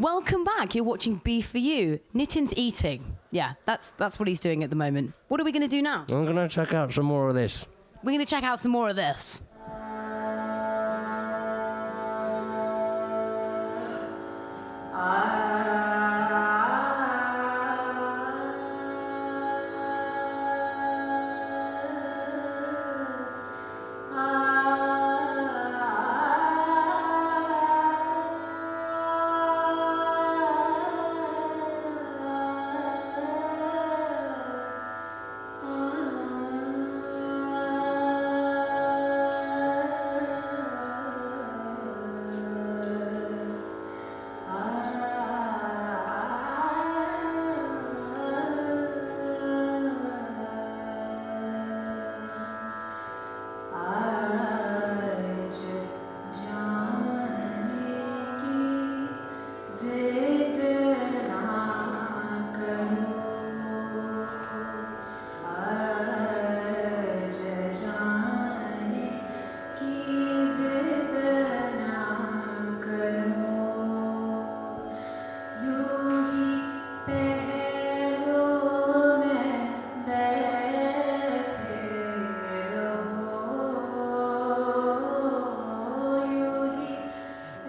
Welcome back. You're watching B4U. Nitin's eating. Yeah, that's what he's doing at the moment. What are we going to do now? I'm going to check out some more of this. We're going to check out some more of this.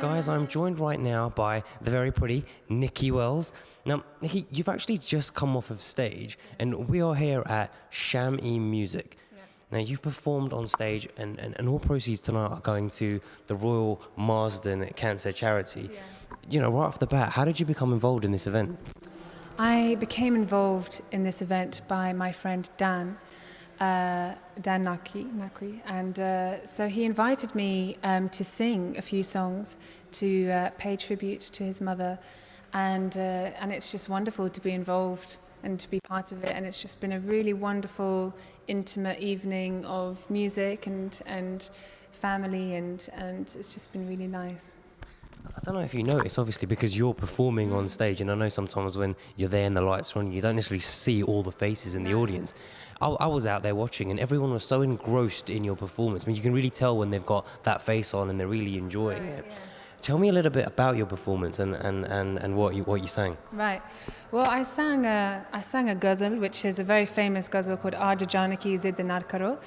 Guys, I'm joined right now by the very pretty Nikki Wells. Now, Nikki, you've actually just come off of stage, and we are here at Sham-E-Music. Yeah. Now, you've performed on stage, and all proceeds tonight are going to the Royal Marsden Cancer Charity. Yeah. You know, right off the bat, how did you become involved in this event? I became involved in this event by my friend Dan Nakri, and so he invited me to sing a few songs to pay tribute to his mother, and it's just wonderful to be involved and to be part of it, and it's just been a really wonderful, intimate evening of music and family, and it's just been really nice. I don't know if you notice, obviously, because you're performing on stage, and I know sometimes when you're there and the lights are on, you don't necessarily see all the faces in the audience. I was out there watching, and everyone was so engrossed in your performance. I mean, you can really tell when they've got that face on and they're really enjoying it. Yeah. Tell me a little bit about your performance and what you sang. Right. Well, I sang a ghazal, which is a very famous ghazal called Aaj Janaki Zid Nar Karo,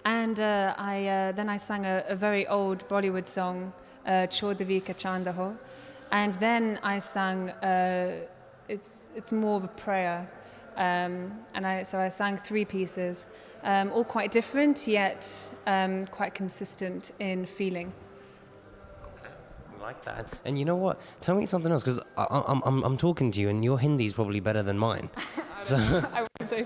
and then I sang a very old Bollywood song, Chodvi Ka Chand Ho, and then I sang it's more of a prayer, so I sang three pieces, all quite different yet quite consistent in feeling. I like that. And you know what? Tell me something else, because I'm talking to you, and your Hindi is probably better than mine. I wouldn't say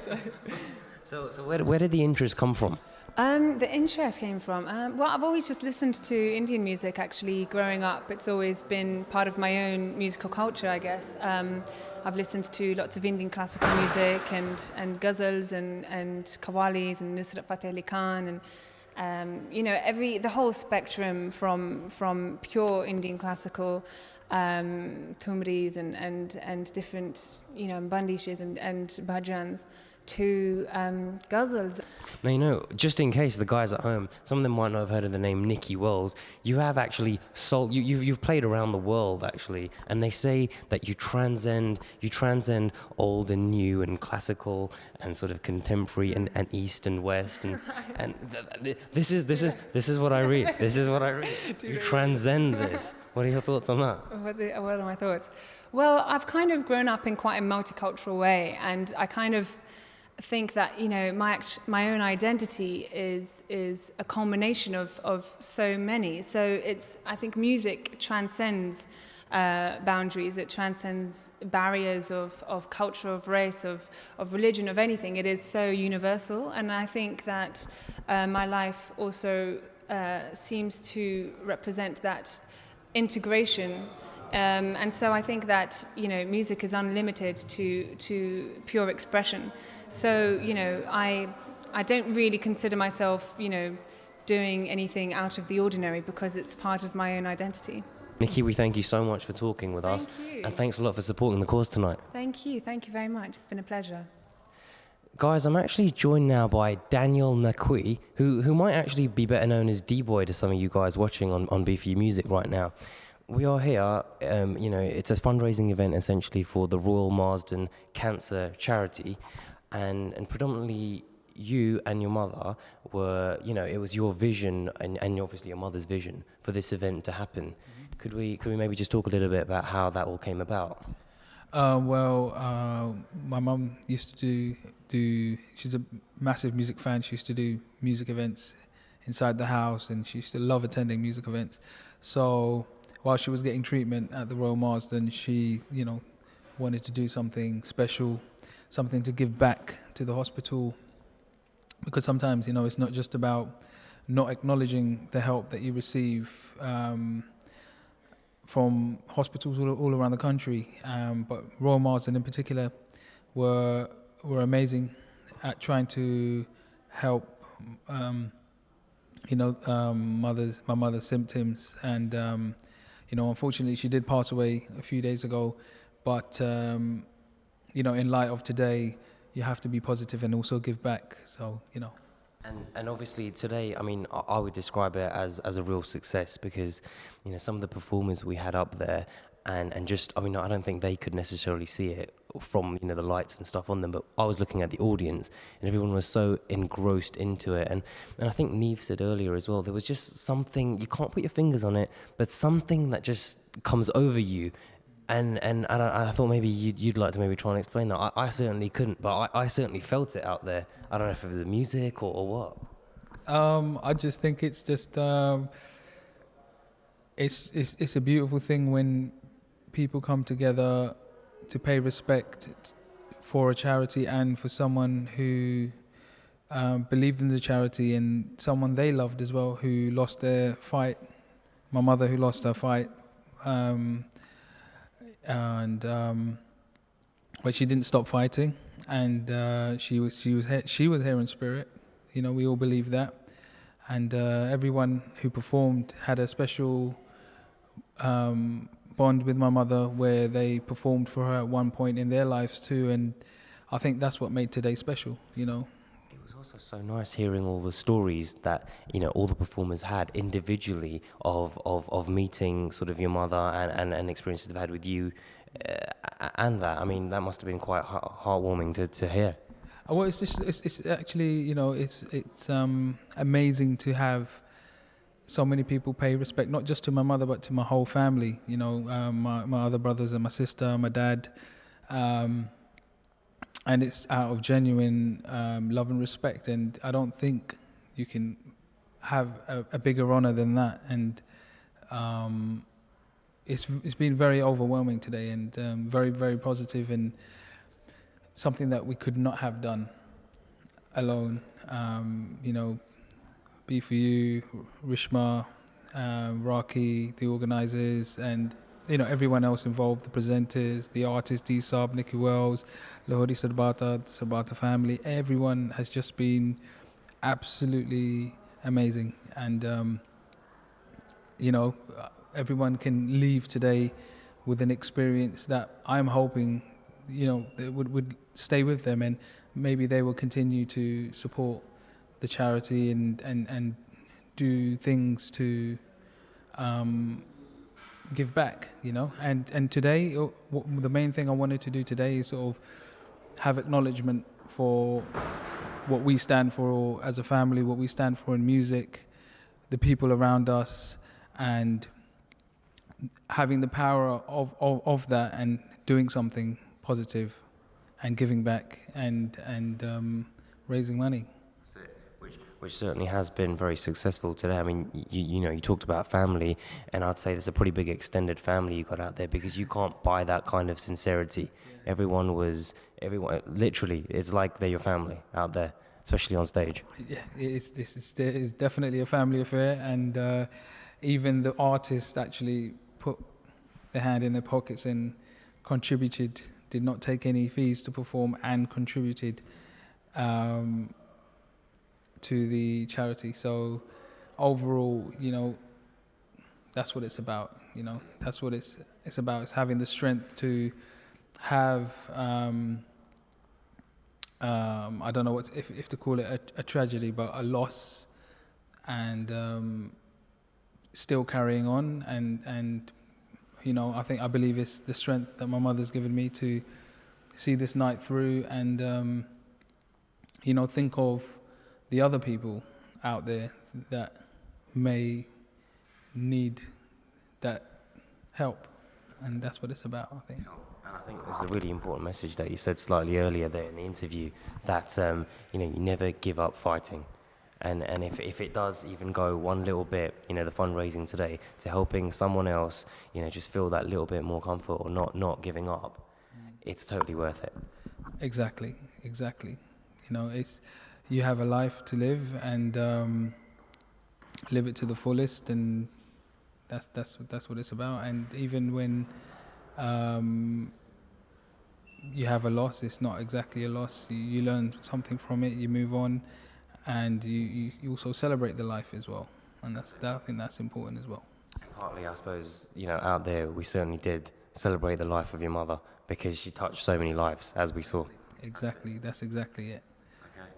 so. So where did the interest come from? The interest came from, well, I've always just listened to Indian music, actually, growing up. It's always been part of my own musical culture, I guess. I've listened to lots of Indian classical music and ghazals and qawwalis and Nusrat Fateh Ali Khan, and you know, the whole spectrum from pure Indian classical, thumris and different, you know, bandishes and bhajans, to ghazals. Now, you know, just in case the guys at home, some of them might not have heard of the name Nikki Wells, you have actually you've played around the world, actually, and they say that you transcend old and new and classical and sort of contemporary and east and west and right. And this is what I read. This is what I read. You transcend this. What are your thoughts on that? What are my thoughts? Well, I've kind of grown up in quite a multicultural way, and I kind of think that, you know, my own identity is a culmination of so many. So I think music transcends boundaries. It transcends barriers of culture, of race, of religion, of anything. It is so universal, and I think that my life also seems to represent that integration. And so I think that, you know, music is unlimited to pure expression. So, you know, I don't really consider myself, you know, doing anything out of the ordinary, because it's part of my own identity. Nikki, we thank you so much for talking with us. Thank you. And thanks a lot for supporting the cause tonight. Thank you very much. It's been a pleasure. Guys, I'm actually joined now by Daniel Nakwi, who might actually be better known as Dee Boy to some of you guys watching on B4U Music right now. We are here, it's a fundraising event essentially for the Royal Marsden Cancer Charity, and predominantly you and your mother were, it was your vision and obviously your mother's vision for this event to happen. Could we maybe just talk a little bit about how that all came about? My mum used to do, she's a massive music fan. She used to do music events inside the house, and she used to love attending music events. So while she was getting treatment at the Royal Marsden, she, wanted to do something special, something to give back to the hospital. Because sometimes, it's not just about not acknowledging the help that you receive from hospitals all around the country, but Royal Marsden in particular were amazing at trying to help, my mother's symptoms, and unfortunately she did pass away a few days ago. But in light of today, you have to be positive and also give back. So And obviously today, I mean, I would describe it as a real success because, some of the performers we had up there and just, I mean, I don't think they could necessarily see it from, the lights and stuff on them, but I was looking at the audience and everyone was so engrossed into it. And I think Neve said earlier as well, there was just something, you can't put your fingers on it, but something that just comes over you. And I thought maybe you'd like to maybe try and explain that. I certainly couldn't, but I certainly felt it out there. I don't know if it was the music or what. I just think it's just it's a beautiful thing when people come together to pay respect for a charity and for someone who believed in the charity, and someone they loved as well who lost their fight. My mother, who lost her fight. But she didn't stop fighting, and she was here in spirit. We all believe that, and everyone who performed had a special bond with my mother, where they performed for her at one point in their lives too, and I think that's what made today special. It was also so nice hearing all the stories that all the performers had individually of meeting sort of your mother and experiences they've had with you, and that, I mean, that must have been quite heartwarming to hear. Well, it's actually it's amazing to have so many people pay respect, not just to my mother but to my whole family. My other brothers and my sister, my dad. And it's out of genuine love and respect, and I don't think you can have a bigger honor than that. And it's been very overwhelming today, and very, very positive, and something that we could not have done alone. B4U, Rishma, Raki, the organisers, and everyone else involved, the presenters, the artists, Dee Saab, Nikki Wells, Lahori Sarbata, the Sarbata family. Everyone has just been absolutely amazing, and everyone can leave today with an experience that I'm hoping that would stay with them, and maybe they will continue to support the charity and do things to give back, and today the main thing I wanted to do today is sort of have acknowledgement for what we stand for as a family, what we stand for in music, the people around us, and having the power of that and doing something positive and giving back and raising money. Which certainly has been very successful today. I mean, you talked about family, and I'd say there's a pretty big extended family you got out there, because you can't buy that kind of sincerity. Yeah. Everyone, literally, it's like they're your family out there, especially on stage. Yeah, it's definitely a family affair, and even the artists actually put their hand in their pockets and contributed, did not take any fees to perform, and contributed to the charity. So overall, that's what it's about. That's what it's about. It's having the strength to have I don't know if to call it a tragedy, but a loss, and still carrying on and I believe it's the strength that my mother's given me to see this night through, and think of the other people out there that may need that help, and that's what it's about, I think. And I think there's a really important message that you said slightly earlier there in the interview, that you never give up fighting. And if it does even go one little bit, the fundraising today to helping someone else, just feel that little bit more comfort, or not giving up, it's totally worth it. Exactly. You have a life to live, and live it to the fullest, and that's what it's about. And even when you have a loss, it's not exactly a loss. You learn something from it, you move on, and you also celebrate the life as well. And I think that's important as well. Partly, I suppose, out there, we certainly did celebrate the life of your mother, because she touched so many lives, as we saw. Exactly, that's exactly it. Okay.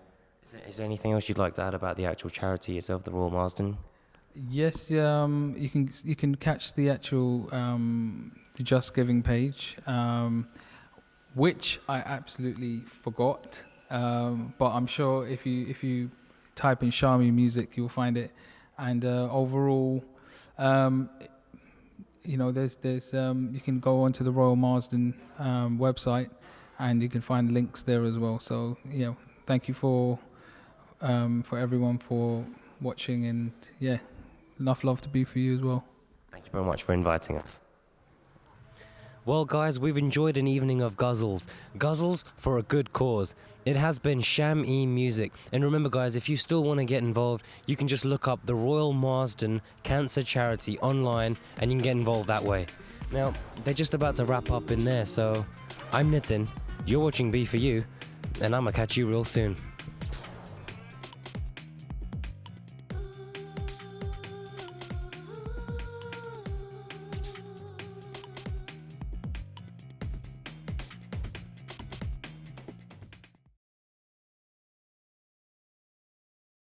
Is there anything else you'd like to add about the actual charity itself, the Royal Marsden? Yes, you can catch the actual the Just Giving page, which I absolutely forgot. But I'm sure if you type in Sham-E-Music, you'll find it. And overall, there's you can go onto the Royal Marsden website, and you can find links there as well. So thank you for everyone for watching, and enough love to B4U as well. Thank you very much for inviting us. Well, guys, we've enjoyed an evening of guzzles. Guzzles for a good cause. It has been Sham-E-Music. And remember, guys, if you still want to get involved, you can just look up the Royal Marsden Cancer Charity online, and you can get involved that way. Now, they're just about to wrap up in there, so I'm Nitin, you're watching B4U, and I'm going to catch you real soon.